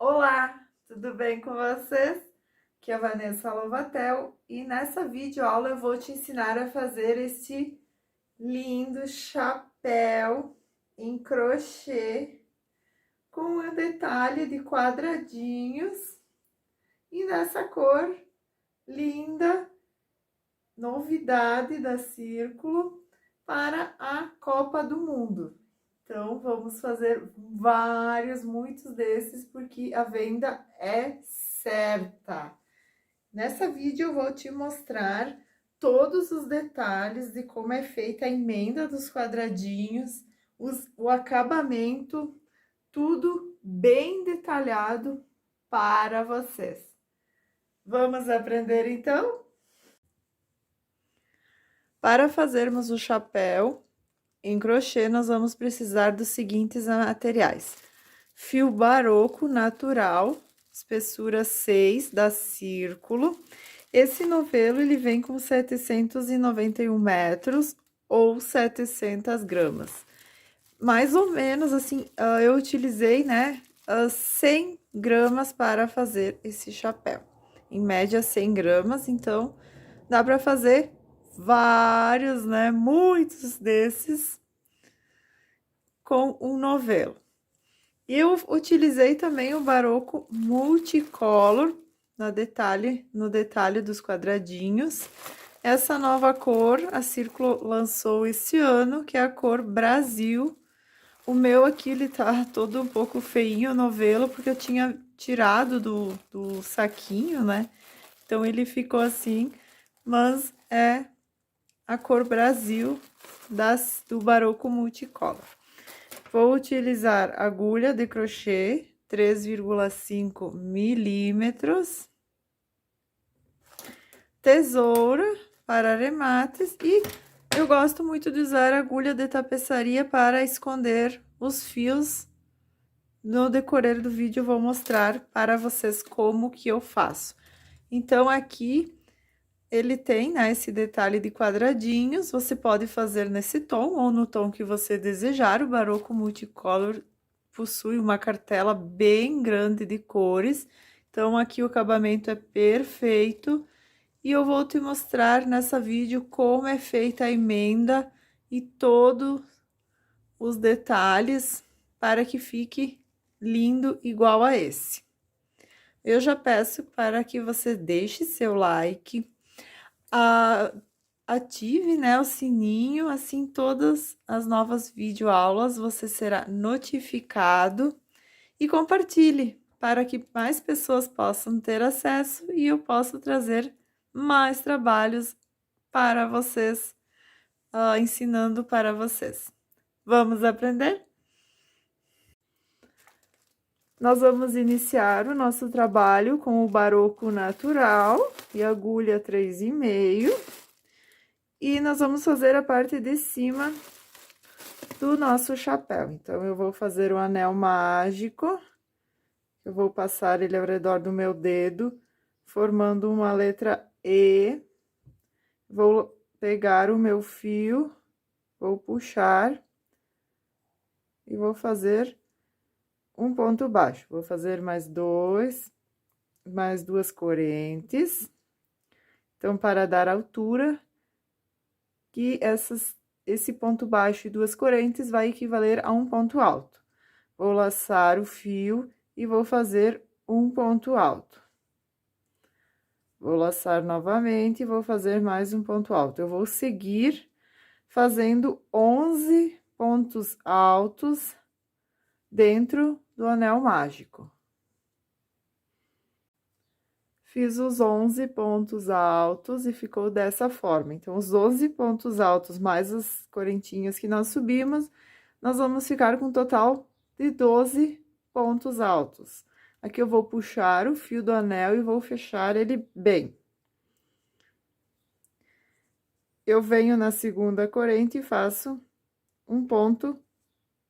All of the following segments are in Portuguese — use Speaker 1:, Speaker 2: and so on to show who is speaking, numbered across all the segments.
Speaker 1: Olá, tudo bem com vocês? Aqui é a Vanessa Lovatel e nessa videoaula eu vou te ensinar a fazer este lindo chapéu em crochê com o detalhe de quadradinhos e nessa cor linda, novidade da Círculo para a Copa do Mundo. Então, vamos fazer muitos desses, porque a venda é certa. Nessa vídeo eu vou te mostrar todos os detalhes de como é feita a emenda dos quadradinhos, o acabamento, tudo bem detalhado para vocês. Vamos aprender então? Para fazermos o chapéu em crochê, nós vamos precisar dos seguintes materiais: fio baroco natural, espessura 6 da Círculo. Esse novelo, ele vem com 791 metros ou 700 gramas. Mais ou menos, assim, eu utilizei, né, 100 gramas para fazer esse chapéu. Em média, 100 gramas, então, dá para fazer vários, né, muitos desses com um novelo. Eu utilizei também o Baroco Multicolor no detalhe dos quadradinhos. Essa nova cor, a Círculo lançou esse ano, que é a cor Brasil. O meu aqui, ele tá todo um pouco feinho, o novelo, porque eu tinha tirado do saquinho, né? Então, ele ficou assim, mas é a cor Brasil do Baroco Multicolor. Vou utilizar agulha de crochê 3,5 milímetros, tesoura para arremates e eu gosto muito de usar agulha de tapeçaria para esconder os fios. No decorrer do vídeo eu vou mostrar para vocês como que eu faço. Então, aqui ele tem, né, esse detalhe de quadradinhos, você pode fazer nesse tom ou no tom que você desejar. O Baroco Multicolor possui uma cartela bem grande de cores, então aqui o acabamento é perfeito. E eu vou te mostrar nessa vídeo como é feita a emenda e todos os detalhes para que fique lindo igual a esse. Eu já peço para que você deixe seu like, ative, né, o sininho, assim todas as novas videoaulas você será notificado e compartilhe para que mais pessoas possam ter acesso e eu possa trazer mais trabalhos para vocês, ensinando para vocês. Vamos aprender? Nós vamos iniciar o nosso trabalho com o Baroco Natural e agulha 3,5. E nós vamos fazer a parte de cima do nosso chapéu. Então, eu vou fazer um anel mágico. Eu vou passar ele ao redor do meu dedo, formando uma letra E. Vou pegar o meu fio, vou puxar e vou fazer um ponto baixo. Vou fazer mais duas correntes. Então, para dar altura, que esse ponto baixo e duas correntes vai equivaler a um ponto alto. Vou laçar o fio e vou fazer um ponto alto. Vou laçar novamente e vou fazer mais um ponto alto. Eu vou seguir fazendo 11 pontos altos dentro do anel mágico. Fiz os 11 pontos altos e ficou dessa forma. Então, os 11 pontos altos mais as correntinhas que nós subimos, nós vamos ficar com um total de 12 pontos altos. Aqui eu vou puxar o fio do anel e vou fechar ele bem. Eu venho na segunda corrente e faço um ponto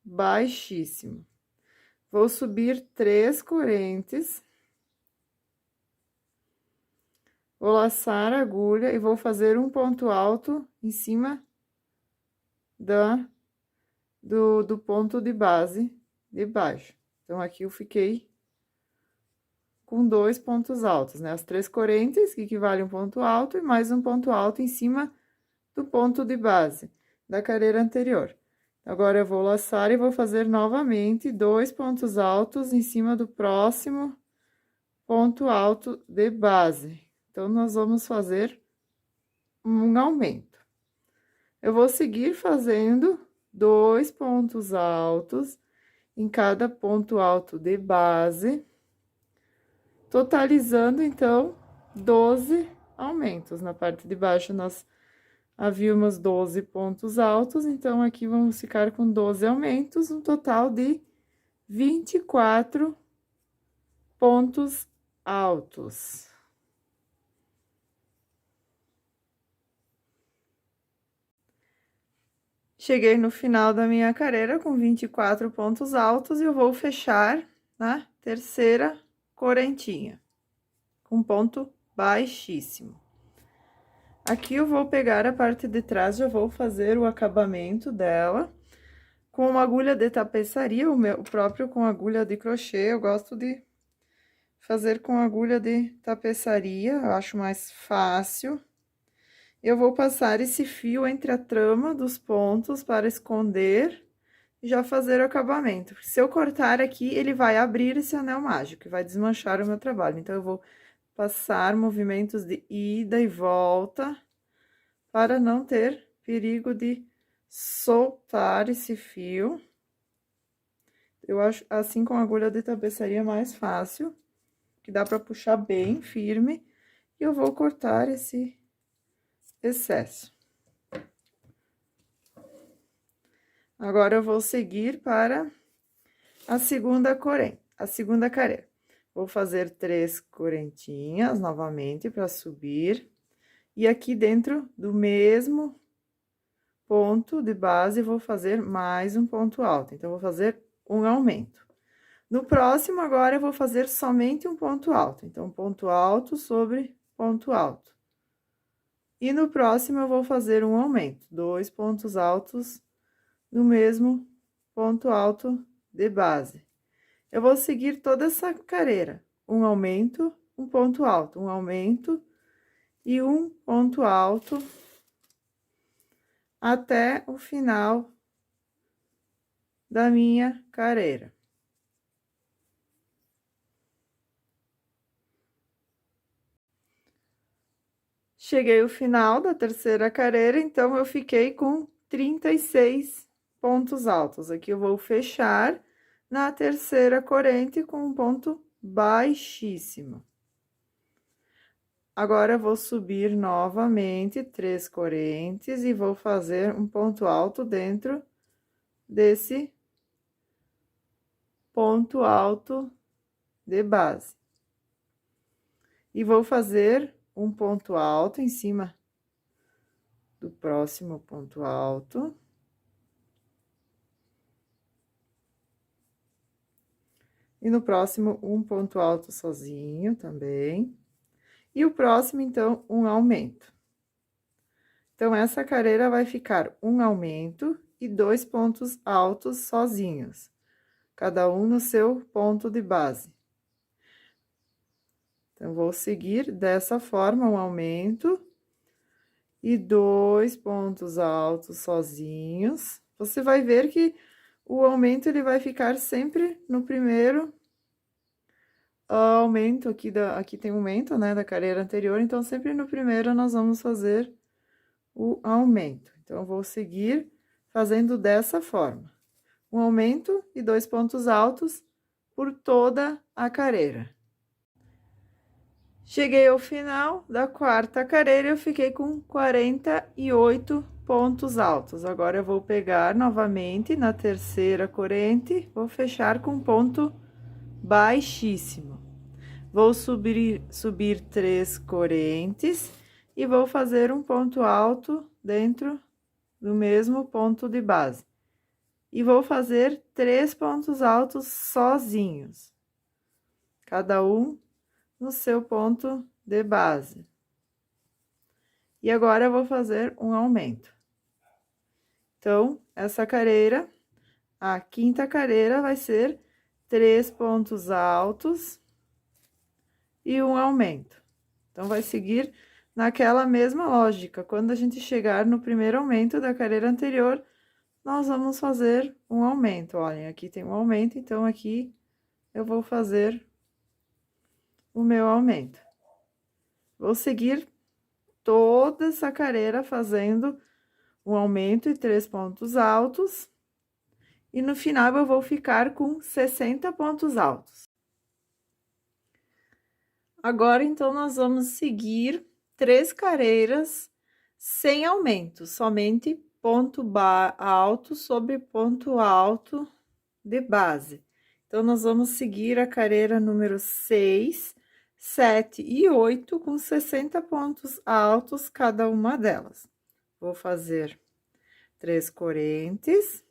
Speaker 1: baixíssimo. Vou subir 3 correntes. Vou laçar a agulha e vou fazer um ponto alto em cima do ponto de base de baixo. Então, aqui eu fiquei com 2 pontos altos, né? As 3 correntes, que equivale a um ponto alto, e mais um ponto alto em cima do ponto de base da carreira anterior. Agora, eu vou laçar e vou fazer novamente 2 pontos altos em cima do próximo ponto alto de base. Então, nós vamos fazer um aumento. Eu vou seguir fazendo 2 pontos altos em cada ponto alto de base, totalizando, então, 12 aumentos. Na parte de baixo, nós havíamos 12 pontos altos, então, aqui vamos ficar com 12 aumentos, um total de 24 pontos altos. Cheguei no final da minha carreira com 24 pontos altos e eu vou fechar na terceira correntinha, com ponto baixíssimo. Aqui eu vou pegar a parte de trás, já vou fazer o acabamento dela com uma agulha de tapeçaria, o próprio com agulha de crochê. Eu gosto de fazer com agulha de tapeçaria, eu acho mais fácil. Eu vou passar esse fio entre a trama dos pontos para esconder e já fazer o acabamento. Se eu cortar aqui, ele vai abrir esse anel mágico e vai desmanchar o meu trabalho. Então, eu vou passar movimentos de ida e volta para não ter perigo de soltar esse fio. Eu acho assim com a agulha de tapeçaria mais fácil, que dá para puxar bem firme. E eu vou cortar esse excesso. Agora, eu vou seguir para a segunda carreira. Vou fazer 3 correntinhas novamente para subir. E aqui dentro do mesmo ponto de base, vou fazer mais um ponto alto. Então, vou fazer um aumento. No próximo, agora, eu vou fazer somente um ponto alto. Então, ponto alto sobre ponto alto. E no próximo, eu vou fazer um aumento, 2 pontos altos no mesmo ponto alto de base. Eu vou seguir toda essa carreira, um aumento, um ponto alto, um aumento e um ponto alto até o final da minha carreira. Cheguei ao final da terceira carreira, então, eu fiquei com 36 pontos altos. Aqui eu vou fechar na terceira corrente com um ponto baixíssimo. Agora, eu vou subir novamente 3 correntes e vou fazer um ponto alto dentro desse ponto alto de base. E vou fazer um ponto alto em cima do próximo ponto alto. E no próximo, um ponto alto sozinho também. E o próximo, então, um aumento. Então, essa carreira vai ficar um aumento e 2 pontos altos sozinhos, cada um no seu ponto de base. Então, vou seguir dessa forma, um aumento e 2 pontos altos sozinhos. Você vai ver que o aumento, ele vai ficar sempre no primeiro aumento aqui tem um aumento, né, da carreira anterior, então, sempre no primeiro nós vamos fazer o aumento. Então, eu vou seguir fazendo dessa forma. Um aumento e 2 pontos altos por toda a carreira. Cheguei ao final da quarta carreira, eu fiquei com 48 pontos altos. Agora, eu vou pegar novamente na terceira corrente, vou fechar com ponto baixíssimo. Vou subir 3 correntes e vou fazer um ponto alto dentro do mesmo ponto de base. E vou fazer 3 pontos altos sozinhos, cada um no seu ponto de base. E agora, eu vou fazer um aumento. Então, essa carreira, a quinta carreira, vai ser 3 pontos altos e um aumento. Então, vai seguir naquela mesma lógica. Quando a gente chegar no primeiro aumento da carreira anterior, nós vamos fazer um aumento. Olhem, aqui tem um aumento, então aqui eu vou fazer o meu aumento. Vou seguir toda essa carreira fazendo um aumento e 3 pontos altos. E no final, eu vou ficar com 60 pontos altos. Agora, então, nós vamos seguir 3 carreiras sem aumento, somente ponto alto sobre ponto alto de base. Então, nós vamos seguir a carreira número 6, 7 e 8 com 60 pontos altos cada uma delas. Vou fazer 3 correntes.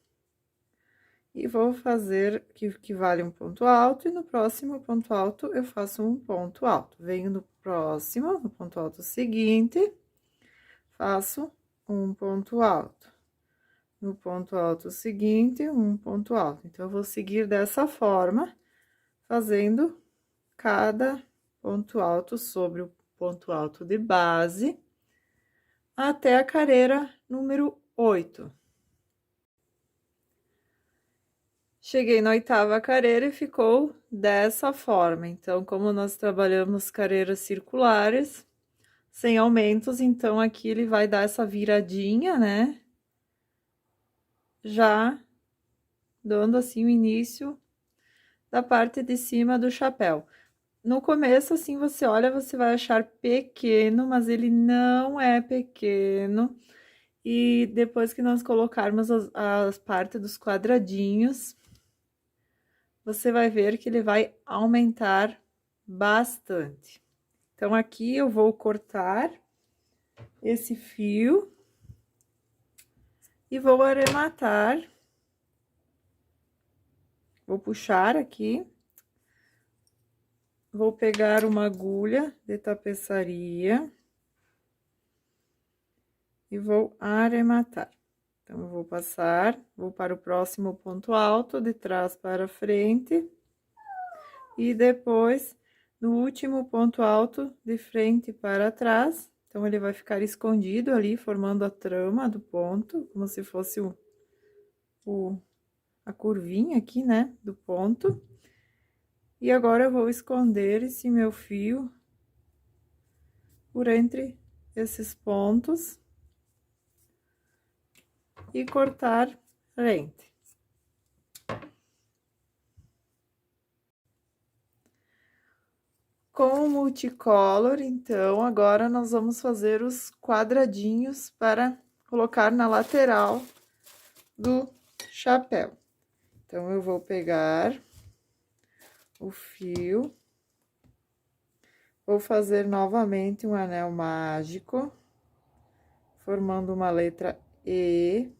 Speaker 1: E vou fazer que vale um ponto alto, e no próximo ponto alto eu faço um ponto alto. Venho no próximo, no ponto alto seguinte, faço um ponto alto. No ponto alto seguinte, um ponto alto. Então, eu vou seguir dessa forma, fazendo cada ponto alto sobre o ponto alto de base, até a carreira número 8. Cheguei na 8ª carreira e ficou dessa forma. Então, como nós trabalhamos carreiras circulares, sem aumentos, então aqui ele vai dar essa viradinha, né? Já dando assim o início da parte de cima do chapéu. No começo, assim, você olha, você vai achar pequeno, mas ele não é pequeno. E depois que nós colocarmos as partes dos quadradinhos, você vai ver que ele vai aumentar bastante. Então, aqui eu vou cortar esse fio e vou arrematar. Vou puxar aqui. Vou pegar uma agulha de tapeçaria e vou arrematar. Então, eu vou passar, vou para o próximo ponto alto, de trás para frente, e depois, no último ponto alto, de frente para trás. Então, ele vai ficar escondido ali, formando a trama do ponto, como se fosse a curvinha aqui, né, do ponto. E agora, eu vou esconder esse meu fio por entre esses pontos e cortar rente. Com o multicolor, então, agora nós vamos fazer os quadradinhos para colocar na lateral do chapéu. Então, eu vou pegar o fio, vou fazer novamente um anel mágico, formando uma letra E.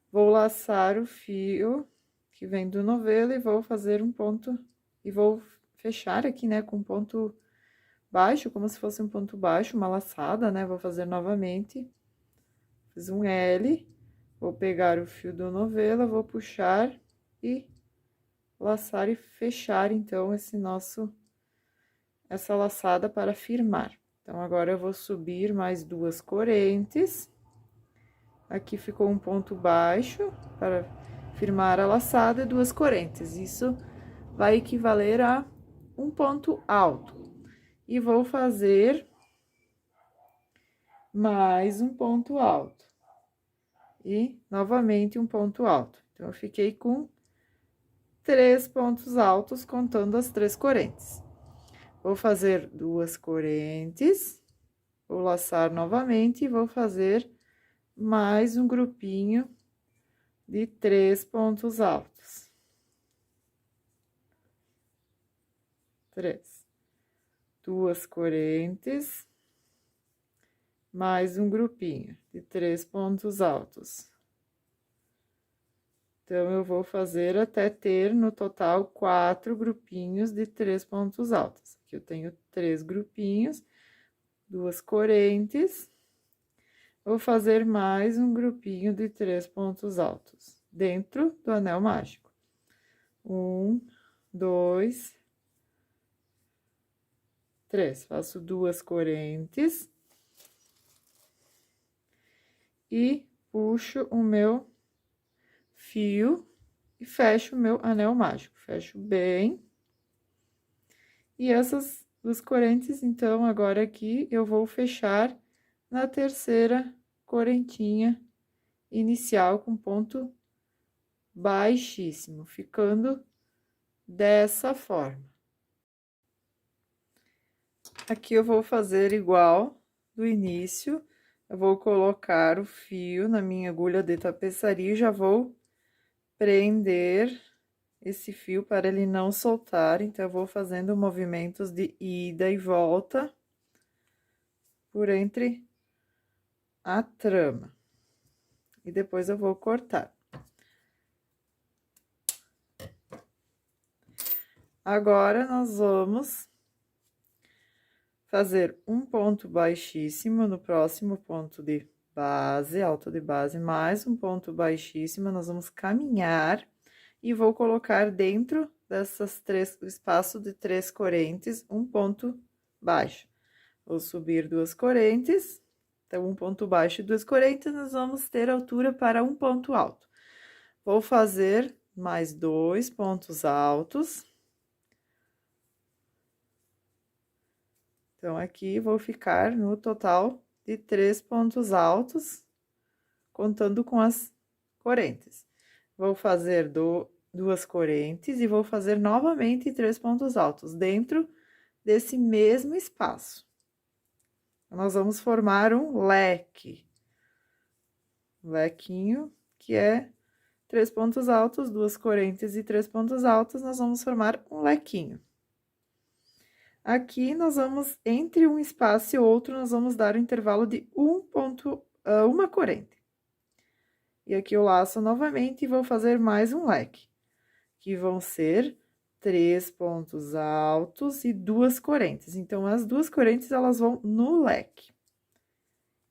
Speaker 1: Vou laçar o fio que vem do novelo e vou fazer um ponto, e vou fechar aqui, né, com ponto baixo, como se fosse um ponto baixo, uma laçada, né? Vou fazer novamente. Fiz um L, vou pegar o fio do novelo, vou puxar e laçar e fechar, então, essa laçada para firmar. Então, agora eu vou subir mais 2 correntes. Aqui ficou um ponto baixo para firmar a laçada e 2 correntes. Isso vai equivaler a um ponto alto. E vou fazer mais um ponto alto. E, novamente, um ponto alto. Então, eu fiquei com 3 pontos altos, contando as 3 correntes. Vou fazer 2 correntes, vou laçar novamente e vou fazer mais um grupinho de 3 pontos altos. 3. 2 correntes, mais um grupinho de 3 pontos altos. Então, eu vou fazer até ter, no total, 4 grupinhos de 3 pontos altos. Aqui eu tenho 3 grupinhos, 2 correntes. Vou fazer mais um grupinho de 3 pontos altos, dentro do anel mágico. 1, 2, 3. Faço 2 correntes. E puxo o meu fio e fecho o meu anel mágico. Fecho bem. E essas 2 correntes, então, agora aqui, eu vou fechar na terceira correntinha inicial com ponto baixíssimo, ficando dessa forma. Aqui eu vou fazer igual do início, eu vou colocar o fio na minha agulha de tapeçaria e já vou prender esse fio para ele não soltar, então eu vou fazendo movimentos de ida e volta por entre a trama. E depois eu vou cortar. Agora, nós vamos fazer um ponto baixíssimo no próximo ponto de base, alto de base, mais um ponto baixíssimo, nós vamos caminhar e vou colocar dentro dessas três, espaço de 3 correntes, um ponto baixo. Vou subir 2 correntes, então, um ponto baixo e 2 correntes, nós vamos ter altura para um ponto alto. Vou fazer mais 2 pontos altos. Então, aqui, vou ficar no total de 3 pontos altos, contando com as correntes. Vou fazer 2 correntes e vou fazer novamente 3 pontos altos, dentro desse mesmo espaço. Nós vamos formar um leque. Um lequinho, que é 3 pontos altos, 2 correntes e 3 pontos altos, nós vamos formar um lequinho. Aqui, nós vamos, entre um espaço e outro, nós vamos dar um intervalo de uma corrente. E aqui eu laço novamente e vou fazer mais um leque, que vão ser 3 pontos altos e 2 correntes. Então, as 2 correntes, elas vão no leque.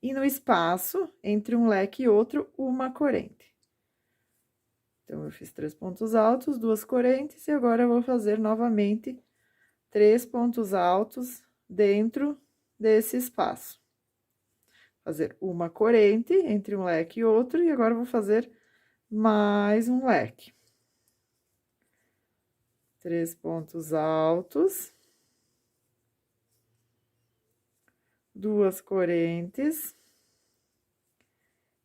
Speaker 1: E no espaço, entre um leque e outro, uma corrente. Então, eu fiz 3 pontos altos, 2 correntes, e agora eu vou fazer novamente 3 pontos altos dentro desse espaço. Fazer uma corrente entre um leque e outro, e agora eu vou fazer mais um leque. 3 pontos altos. 2 correntes.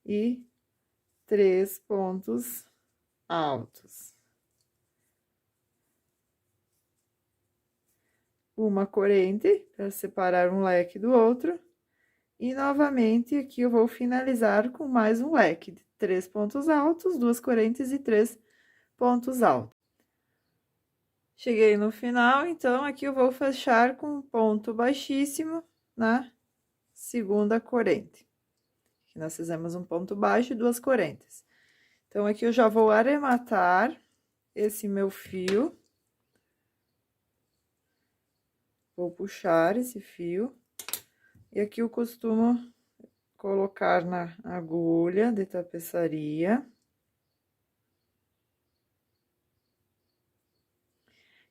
Speaker 1: E 3 pontos altos. Uma corrente, para separar um leque do outro. E, novamente, aqui eu vou finalizar com mais um leque de 3 pontos altos, 2 correntes e 3 pontos altos. Cheguei no final, então, aqui eu vou fechar com um ponto baixíssimo na segunda corrente. Aqui nós fizemos um ponto baixo e 2 correntes. Então, aqui eu já vou arrematar esse meu fio. Vou puxar esse fio. E aqui eu costumo colocar na agulha de tapeçaria.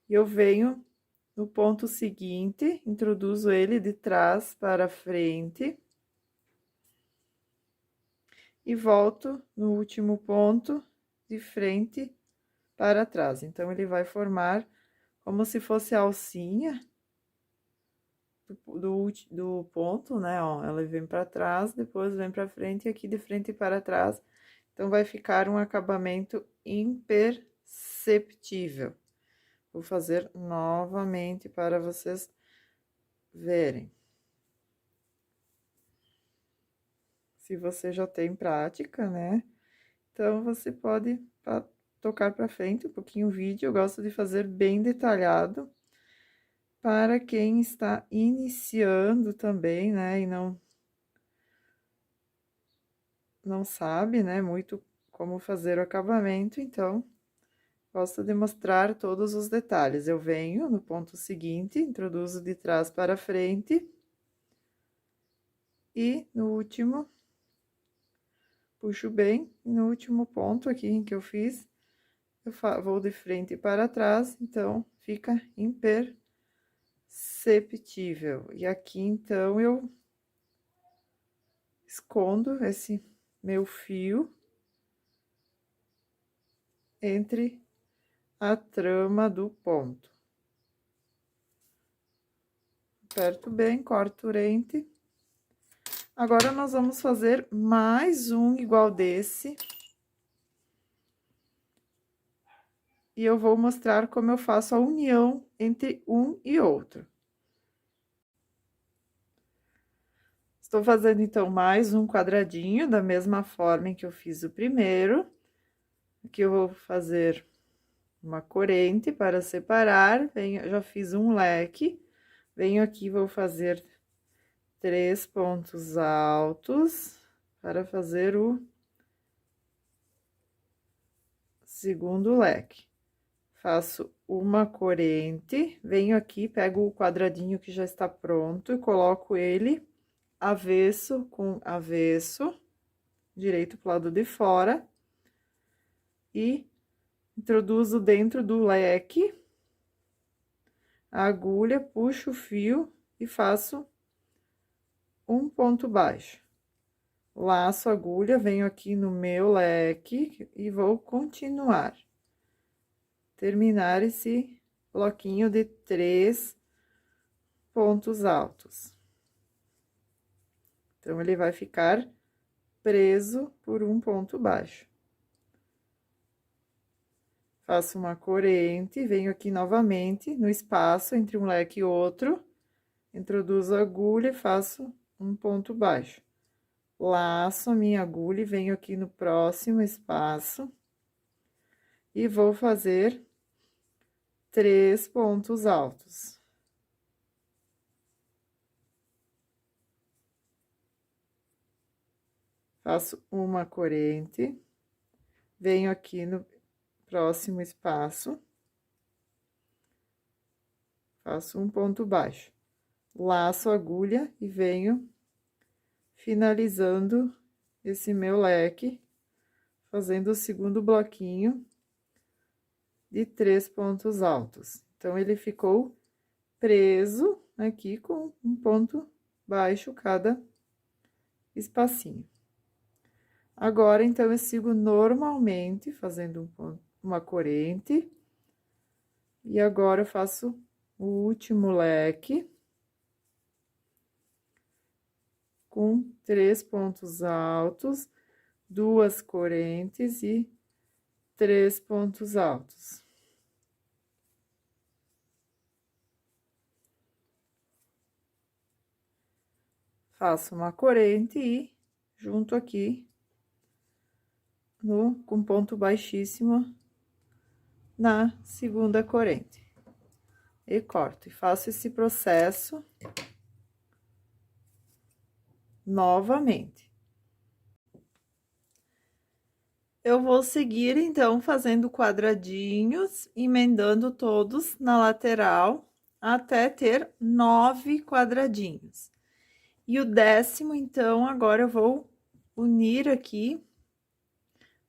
Speaker 1: E eu venho no ponto seguinte, introduzo ele de trás para frente. E volto no último ponto de frente para trás. Então, ele vai formar como se fosse a alcinha do ponto, né? Ó, ela vem para trás, depois vem para frente e aqui de frente para trás. Então, vai ficar um acabamento imperceptível. Vou fazer novamente para vocês verem. Se você já tem prática, né? Então, você pode tocar para frente um pouquinho o vídeo. Eu gosto de fazer bem detalhado para quem está iniciando também, né? E não sabe, né? Muito como fazer o acabamento, então, gosto de mostrar todos os detalhes. Eu venho no ponto seguinte, introduzo de trás para frente. E no último, puxo bem, e no último ponto aqui em que eu fiz, eu vou de frente para trás, então, fica imperceptível. perceptível. E aqui, então, eu escondo esse meu fio entre a trama do ponto. Aperto bem, corto o rente. Agora, nós vamos fazer mais um igual desse. E eu vou mostrar como eu faço a união entre um e outro. Estou fazendo, então, mais um quadradinho, da mesma forma em que eu fiz o primeiro. Aqui eu vou fazer uma corrente para separar, já fiz um leque. Venho aqui, vou fazer 3 pontos altos para fazer o segundo leque. Faço uma corrente, venho aqui, pego o quadradinho que já está pronto e coloco ele avesso com avesso, direito pro lado de fora, e introduzo dentro do leque a agulha, puxo o fio e faço um ponto baixo. Laço a agulha, venho aqui no meu leque e vou continuar. Terminar esse bloquinho de 3 pontos altos. Então, ele vai ficar preso por um ponto baixo. Faço uma corrente, venho aqui novamente no espaço entre um leque e outro, introduzo a agulha e faço um ponto baixo. Laço a minha agulha e venho aqui no próximo espaço e vou fazer 3 pontos altos. Faço uma corrente, venho aqui no próximo espaço, faço um ponto baixo, laço a agulha e venho finalizando esse meu leque, fazendo o segundo bloquinho de 3 pontos altos. Então, ele ficou preso aqui com um ponto baixo cada espacinho. Agora, então, eu sigo normalmente, fazendo uma corrente. E agora, eu faço o último leque. Com 3 pontos altos, 2 correntes e 3 pontos altos. Faço uma corrente e junto aqui com ponto baixíssimo na segunda corrente. E corto, e faço esse processo novamente. Eu vou seguir, então, fazendo quadradinhos, emendando todos na lateral, até ter 9 quadradinhos. E o 10º, então, agora eu vou unir aqui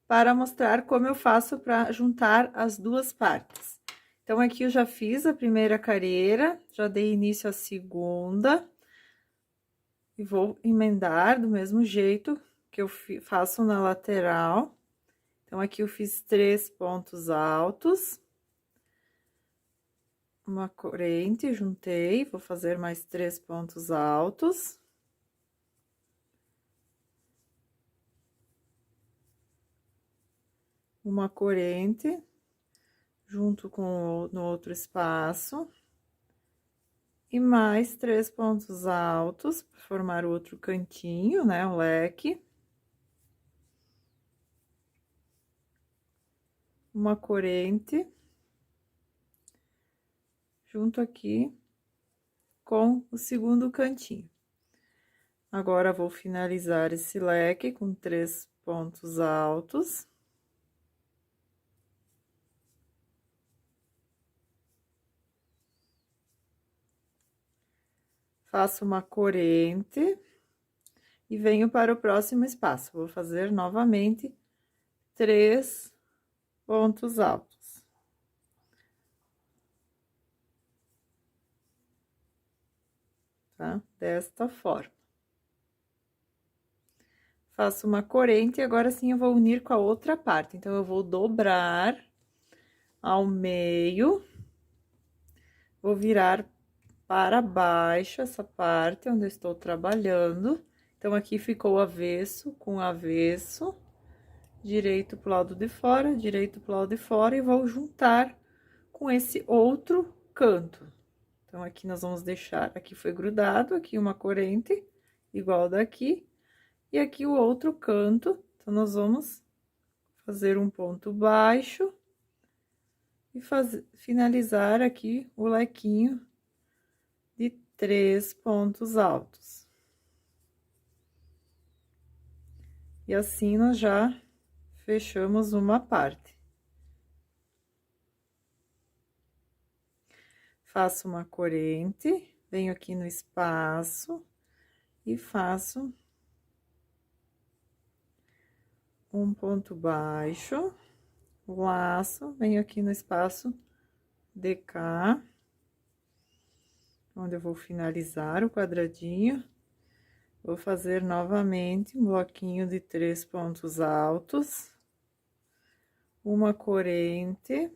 Speaker 1: para mostrar como eu faço para juntar as duas partes. Então, aqui eu já fiz a primeira carreira, já dei início à segunda. E vou emendar do mesmo jeito que eu faço na lateral. Então, aqui eu fiz 3 pontos altos. Uma corrente, juntei, vou fazer mais 3 pontos altos. Uma corrente, junto com no outro espaço. E mais 3 pontos altos, para formar o outro cantinho, né, o leque. Uma corrente. Junto aqui com o segundo cantinho. Agora, vou finalizar esse leque com 3 pontos altos. Faço uma corrente e venho para o próximo espaço. Vou fazer novamente 3 pontos altos. tá? Desta forma. Faço uma corrente e agora sim eu vou unir com a outra parte. Então, eu vou dobrar ao meio, vou virar para baixo essa parte onde eu estou trabalhando. Então, aqui ficou avesso com avesso, direito pro lado de fora, direito pro lado de fora, e vou juntar com esse outro canto. Então, aqui nós vamos deixar, aqui foi grudado, aqui uma corrente, igual daqui, e aqui o outro canto. Então, nós vamos fazer um ponto baixo e finalizar aqui o lequinho de 3 pontos altos. E assim, nós já fechamos uma parte. Faço uma corrente, venho aqui no espaço e faço um ponto baixo, laço, venho aqui no espaço de cá, onde eu vou finalizar o quadradinho. Vou fazer novamente um bloquinho de 3 pontos altos, uma corrente.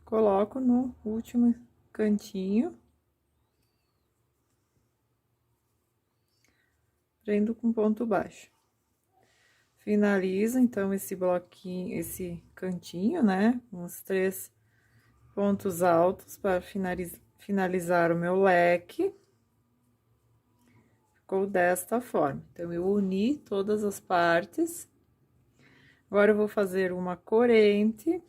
Speaker 1: Coloco no último cantinho. Prendo com ponto baixo. Finalizo, então, esse bloquinho, esse cantinho, né? Com os 3 pontos altos para finalizar o meu leque. Ficou desta forma. Então, eu uni todas as partes. Agora, eu vou fazer uma corrente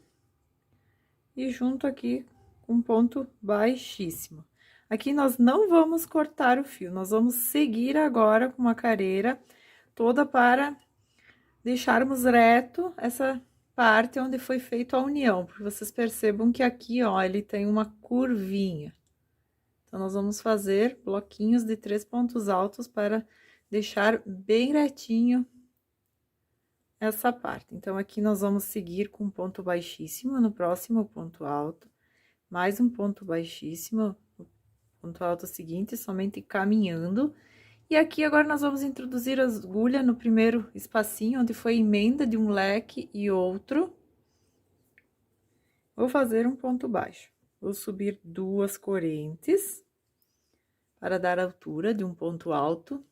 Speaker 1: e junto aqui com ponto baixíssimo. Aqui, nós não vamos cortar o fio, nós vamos seguir agora com uma careira toda para deixarmos reto essa parte onde foi feita a união, porque vocês percebam que aqui, ó, ele tem uma curvinha. Então, nós vamos fazer bloquinhos de 3 pontos altos para deixar bem retinho essa parte. Então, aqui nós vamos seguir com ponto baixíssimo no próximo ponto alto, mais um ponto baixíssimo, ponto alto seguinte, somente caminhando. E aqui, agora, nós vamos introduzir a agulha no primeiro espacinho, onde foi emenda de um leque e outro. Vou fazer um ponto baixo. Vou subir 2 correntes, para dar altura de um ponto alto.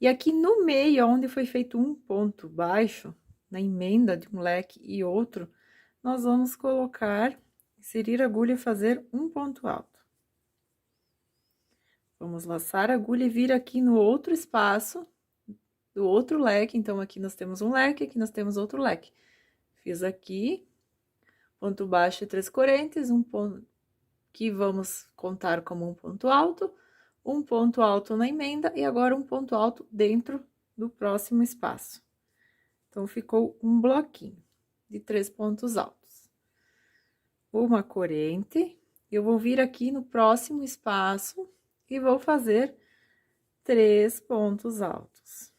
Speaker 1: E aqui no meio, onde foi feito um ponto baixo, na emenda de um leque e outro, nós vamos colocar, inserir a agulha e fazer um ponto alto. Vamos laçar a agulha e vir aqui no outro espaço do outro leque. Então, aqui nós temos um leque, aqui nós temos outro leque. Fiz aqui, ponto baixo e 3 correntes, um ponto que vamos contar como um ponto alto na emenda e agora um ponto alto dentro do próximo espaço. Então, ficou um bloquinho de 3 pontos altos. Uma corrente, eu vou vir aqui no próximo espaço e vou fazer 3 pontos altos.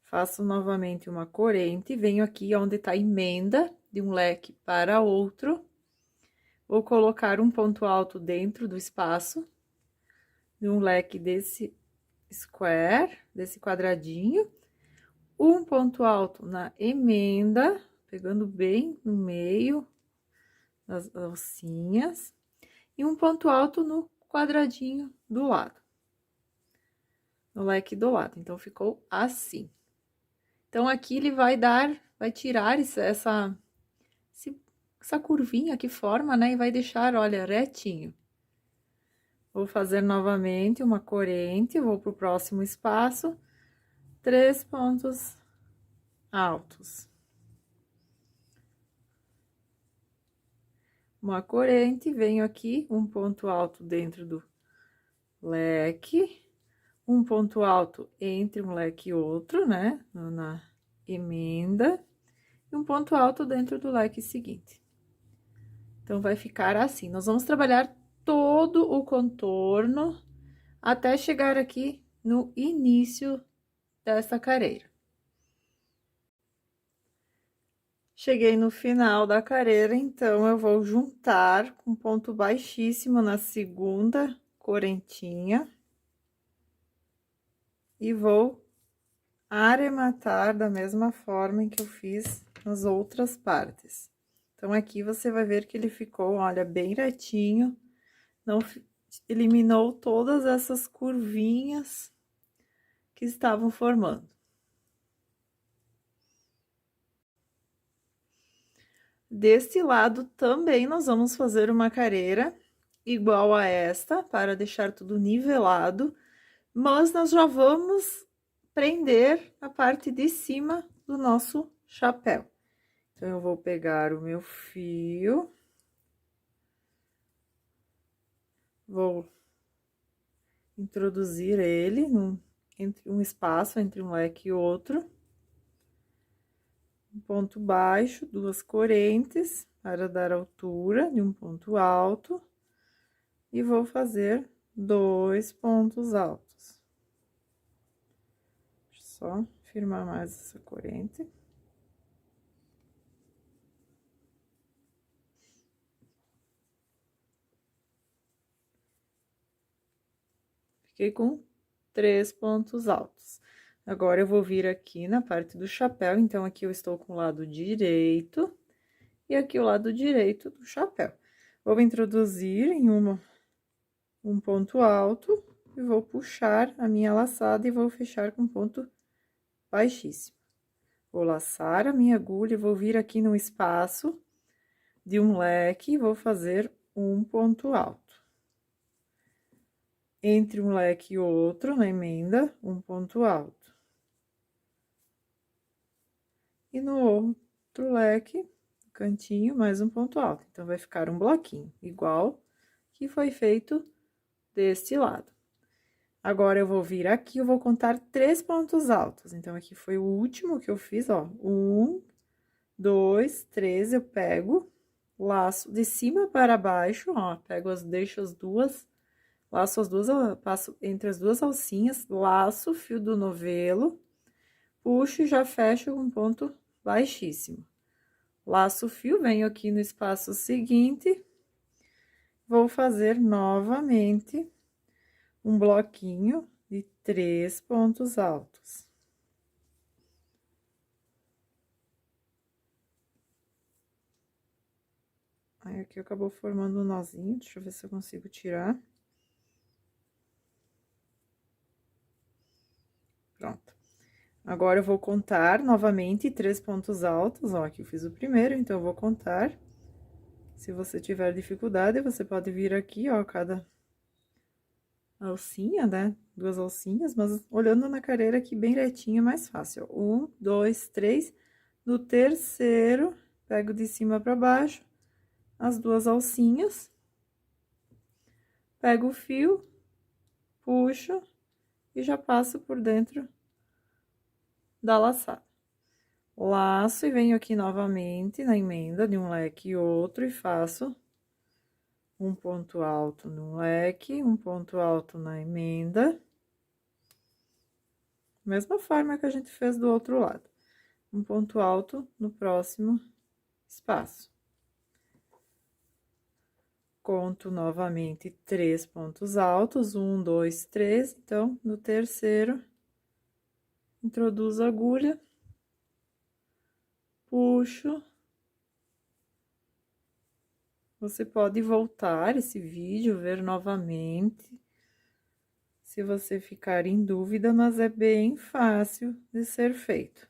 Speaker 1: Faço novamente uma corrente, venho aqui onde tá a emenda de um leque para outro. Vou colocar um ponto alto dentro do espaço de um leque desse square, desse quadradinho. Um ponto alto na emenda, pegando bem no meio das alcinhas, e um ponto alto no quadradinho do lado, no leque do lado. Então, ficou assim. Então, aqui ele vai tirar essa curvinha que forma, né? E vai deixar, olha, retinho. Vou fazer novamente uma corrente, vou pro próximo espaço, 3 pontos altos. Uma corrente, venho aqui, um ponto alto dentro do leque, um ponto alto entre um leque e outro, né? Na emenda, e um ponto alto dentro do leque seguinte. Então, vai ficar assim. Nós vamos trabalhar todo o contorno até chegar aqui no início dessa careira. Cheguei no final da carreira, então eu vou juntar com ponto baixíssimo na segunda correntinha e vou arrematar da mesma forma em que eu fiz nas outras partes. Então, aqui você vai ver que ele ficou, olha, bem retinho, não eliminou todas essas curvinhas que estavam formando. Deste lado também nós vamos fazer uma carreira igual a esta, para deixar tudo nivelado, mas nós já vamos prender a parte de cima do nosso chapéu. Então, eu vou pegar o meu fio, vou introduzir ele entre um espaço entre um leque e outro. Um ponto baixo, duas correntes para dar altura de um ponto alto. E vou fazer 2 pontos altos. Deixa eu só firmar mais essa corrente. Fiquei com 3 pontos altos. Agora, eu vou vir aqui na parte do chapéu, então, aqui eu estou com o lado direito e aqui o lado direito do chapéu. Vou introduzir em um ponto alto e vou puxar a minha laçada e vou fechar com ponto baixíssimo. Vou laçar a minha agulha e vou vir aqui no espaço de um leque e vou fazer um ponto alto. Entre um leque e outro, na emenda, um ponto alto. E no outro leque, cantinho, mais um ponto alto. Então, vai ficar um bloquinho, igual que foi feito deste lado. Agora, eu vou vir aqui, eu vou contar 3 pontos altos. Então, aqui foi o último que eu fiz, ó. 1, 2, 3, eu pego, laço de cima para baixo, ó, pego deixo as duas, laço as duas, passo entre as duas alcinhas, laço o fio do novelo, puxo e já fecho com ponto baixíssimo. Laço o fio, venho aqui no espaço seguinte, vou fazer novamente um bloquinho de 3 pontos altos. Aí, aqui acabou formando um nozinho, deixa eu ver se eu consigo tirar. Pronto. Agora, eu vou contar novamente 3 pontos altos, ó, aqui eu fiz o primeiro, então, eu vou contar. Se você tiver dificuldade, você pode vir aqui, ó, cada alcinha, né? 2 alcinhas, mas olhando na carreira aqui bem retinho é mais fácil, ó. 1, 2, 3. No terceiro, pego de cima para baixo as 2 alcinhas, pego o fio, puxo e já passo por dentro da laçada. Laço e venho aqui novamente na emenda de um leque e outro e faço um ponto alto no leque, um ponto alto na emenda. Mesma forma que a gente fez do outro lado. Um ponto alto no próximo espaço. Conto novamente 3 pontos altos, 1, 2, 3. Então, no terceiro, introduzo a agulha, puxo. Você pode voltar esse vídeo, ver novamente, se você ficar em dúvida, mas é bem fácil de ser feito.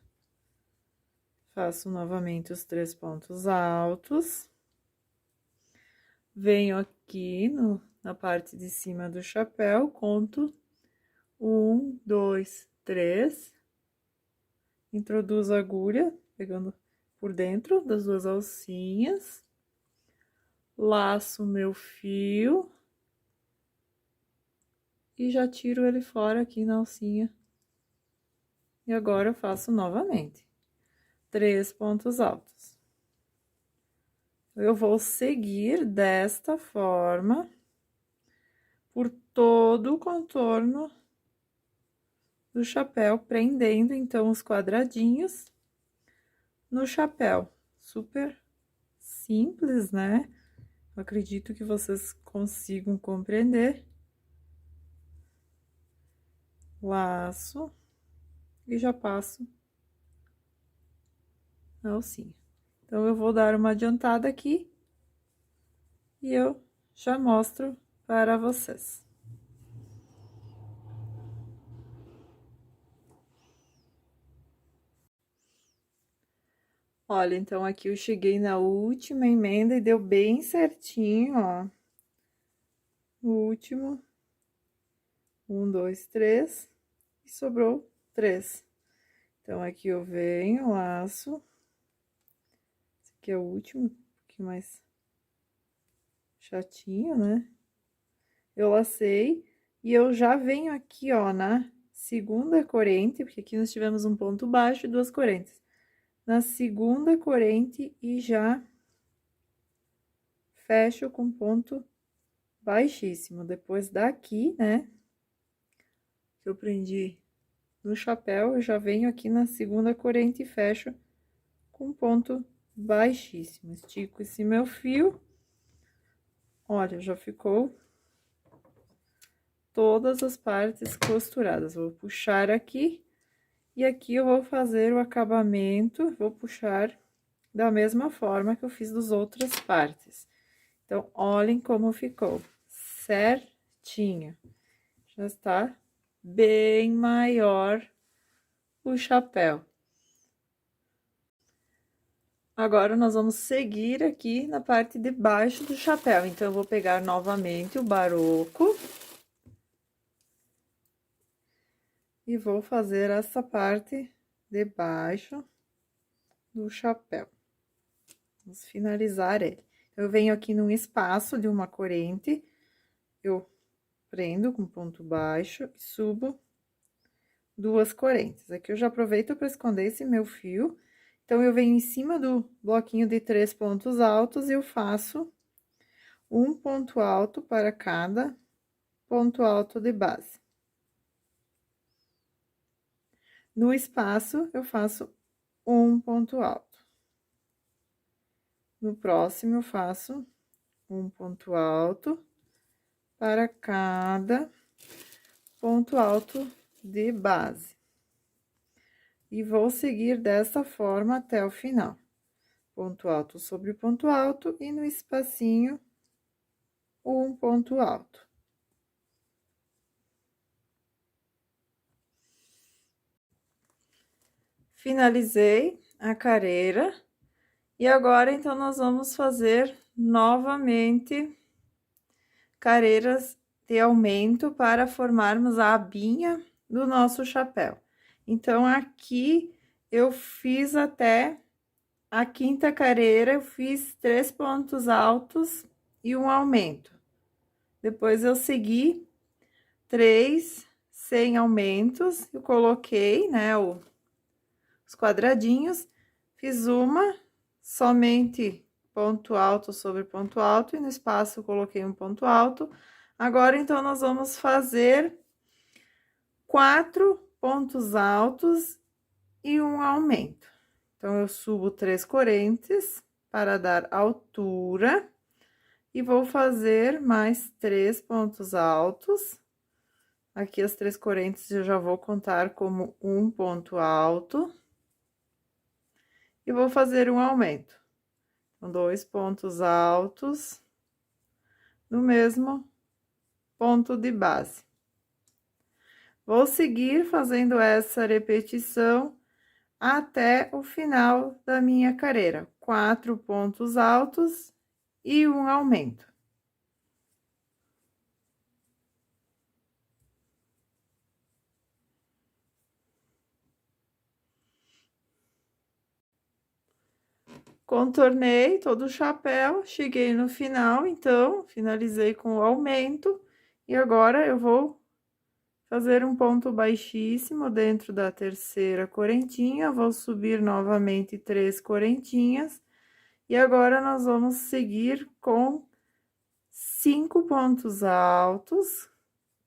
Speaker 1: Faço novamente os 3 pontos altos. Venho aqui na parte de cima do chapéu, conto 1, 2, 3. Introduzo a agulha, pegando por dentro das 2 alcinhas. Laço o meu fio. E já tiro ele fora aqui na alcinha. E agora, eu faço novamente 3 pontos altos. Eu vou seguir desta forma por todo o contorno do chapéu, prendendo, então, os quadradinhos no chapéu. super simples, né? Eu acredito que vocês consigam compreender. Laço e já passo a alcinha. Então, eu vou dar uma adiantada aqui e eu já mostro para vocês. Olha, então, aqui eu cheguei na última emenda e deu bem certinho, ó. O último. 1, 2, 3. E sobrou 3. Então, aqui eu venho, laço. Esse aqui é o último, um pouquinho mais chatinho, né? Eu lacei e eu já venho aqui, ó, na segunda corrente, porque aqui nós tivemos um ponto baixo e 2 correntes. Na segunda corrente e já fecho com ponto baixíssimo. Depois daqui, né, que eu prendi no chapéu, eu já venho aqui na segunda corrente e fecho com ponto baixíssimo. Estico esse meu fio. Olha, já ficou todas as partes costuradas. Vou puxar aqui e aqui eu vou fazer o acabamento, vou puxar da mesma forma que eu fiz das outras partes. Então, olhem como ficou certinho. Já está bem maior o chapéu. Agora, nós vamos seguir aqui na parte de baixo do chapéu. Então, eu vou pegar novamente o baroco. E vou fazer essa parte de baixo do chapéu. Vamos finalizar ele. Eu venho aqui num espaço de uma corrente, eu prendo com ponto baixo e subo 2 correntes. Aqui eu já aproveito para esconder esse meu fio. Então, eu venho em cima do bloquinho de 3 pontos altos e eu faço um ponto alto para cada ponto alto de base. No espaço, eu faço um ponto alto. No próximo, eu faço um ponto alto para cada ponto alto de base. E vou seguir dessa forma até o final. Ponto alto sobre ponto alto e no espacinho, um ponto alto. Finalizei a carreira. E agora, então, nós vamos fazer novamente carreiras de aumento para formarmos a abinha do nosso chapéu. Então, aqui eu fiz até a 5ª carreira, eu fiz 3 pontos altos e um aumento. Depois, eu segui 3 sem aumentos, eu coloquei, né, os quadradinhos, fiz uma somente ponto alto sobre ponto alto, e no espaço eu coloquei um ponto alto. Agora, então, nós vamos fazer 4 pontos altos e um aumento. Então, eu subo 3 correntes para dar altura e vou fazer mais 3 pontos altos. Aqui, as 3 correntes eu já vou contar como um ponto alto. E vou fazer um aumento. Então, 2 pontos altos no mesmo ponto de base. Vou seguir fazendo essa repetição até o final da minha carreira. 4 pontos altos e um aumento. Contornei todo o chapéu, cheguei no final, então, finalizei com o aumento. E agora, eu vou fazer um ponto baixíssimo dentro da 3ª correntinha, vou subir novamente 3 correntinhas, e agora nós vamos seguir com 5 pontos altos,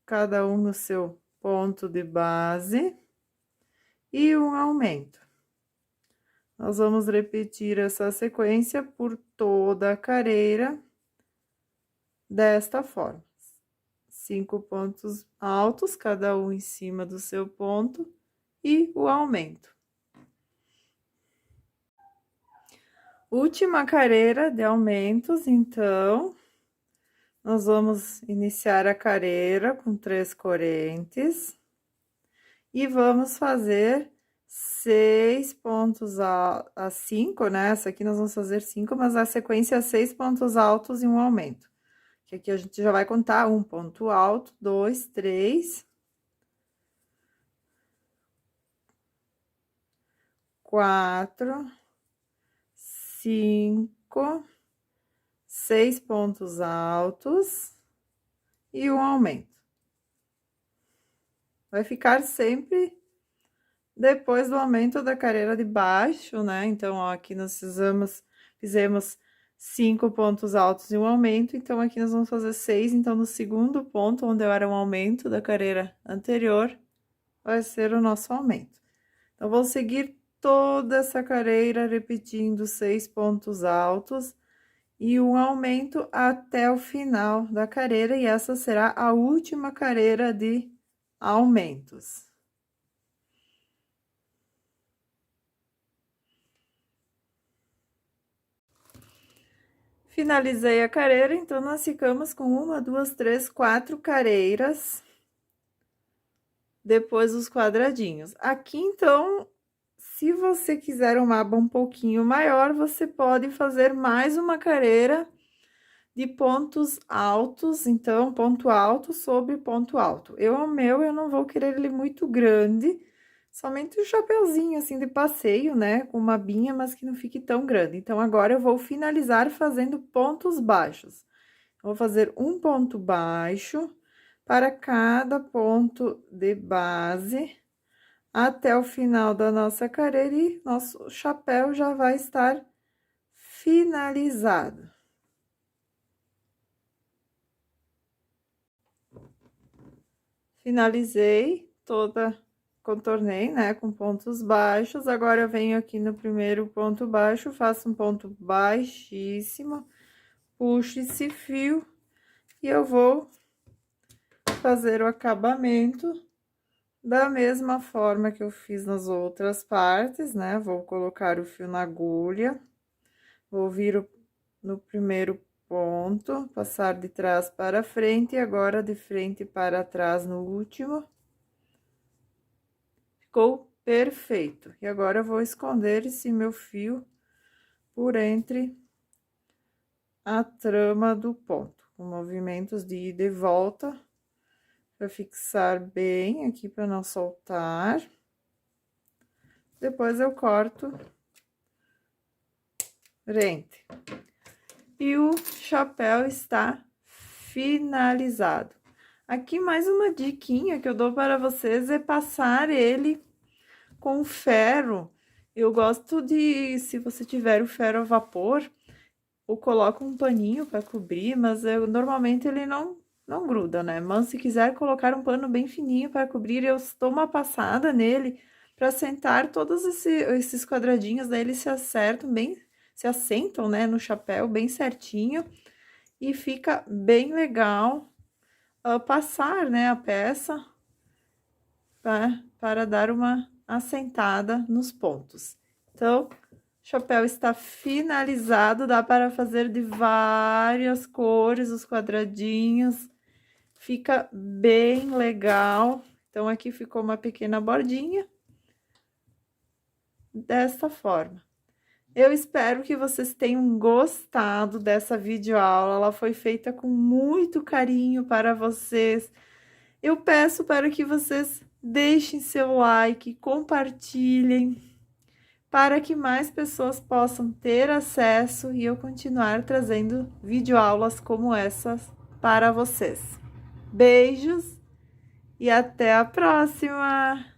Speaker 1: cada um no seu ponto de base, e um aumento. Nós vamos repetir essa sequência por toda a carreira desta forma. 5 pontos altos, cada um em cima do seu ponto, e o aumento. Última carreira de aumentos, então, nós vamos iniciar a carreira com 3 correntes e vamos fazer 6 pontos a 5, né? Essa aqui nós vamos fazer 5, mas a sequência é 6 pontos altos e um aumento. Que aqui a gente já vai contar um ponto alto, 2, 3, 4, 5, 6 pontos altos e um aumento. Vai ficar sempre depois do aumento da carreira de baixo, né? Então, ó, aqui nós fizemos 5 pontos altos e um aumento, então aqui nós vamos fazer 6, então no segundo ponto, onde era um aumento da carreira anterior, vai ser o nosso aumento. Então, vou seguir toda essa carreira repetindo 6 pontos altos e um aumento até o final da carreira, e essa será a última carreira de aumentos. Finalizei a carreira, então, nós ficamos com 1, 2, 3, 4 carreiras, depois os quadradinhos. Aqui, então, se você quiser uma aba um pouquinho maior, você pode fazer mais uma carreira de pontos altos, então, ponto alto sobre ponto alto. O meu, eu não vou querer ele muito grande, somente um chapeuzinho, assim, de passeio, né? Com uma abinha, mas que não fique tão grande. Então, agora eu vou finalizar fazendo pontos baixos. Vou fazer um ponto baixo para cada ponto de base até o final da nossa carreira e nosso chapéu já vai estar finalizado. Finalizei toda, contornei, né, com pontos baixos. Agora, eu venho aqui no primeiro ponto baixo, faço um ponto baixíssimo, puxo esse fio e eu vou fazer o acabamento da mesma forma que eu fiz nas outras partes, né? Vou colocar o fio na agulha, vou vir no primeiro ponto, passar de trás para frente e agora de frente para trás no último. Ficou perfeito. E agora eu vou esconder esse meu fio por entre a trama do ponto, com movimentos de ida e volta, para fixar bem aqui para não soltar. Depois eu corto rente. E o chapéu está finalizado. Aqui, mais uma diquinha que eu dou para vocês é passar ele com ferro. Eu gosto de, se você tiver o ferro a vapor, eu coloco um paninho para cobrir, mas normalmente ele não gruda, né? Mas se quiser colocar um pano bem fininho para cobrir, eu dou uma passada nele para assentar todos esses quadradinhos, daí eles se acertam bem, se assentam, né, no chapéu bem certinho e fica bem legal passar, né, a peça para dar uma assentada nos pontos. Então, o chapéu está finalizado, dá para fazer de várias cores os quadradinhos, fica bem legal. Então, aqui ficou uma pequena bordinha, desta forma. Eu espero que vocês tenham gostado dessa videoaula, ela foi feita com muito carinho para vocês. Eu peço para que vocês deixem seu like, compartilhem, para que mais pessoas possam ter acesso e eu continuar trazendo videoaulas como essas para vocês. Beijos e até a próxima!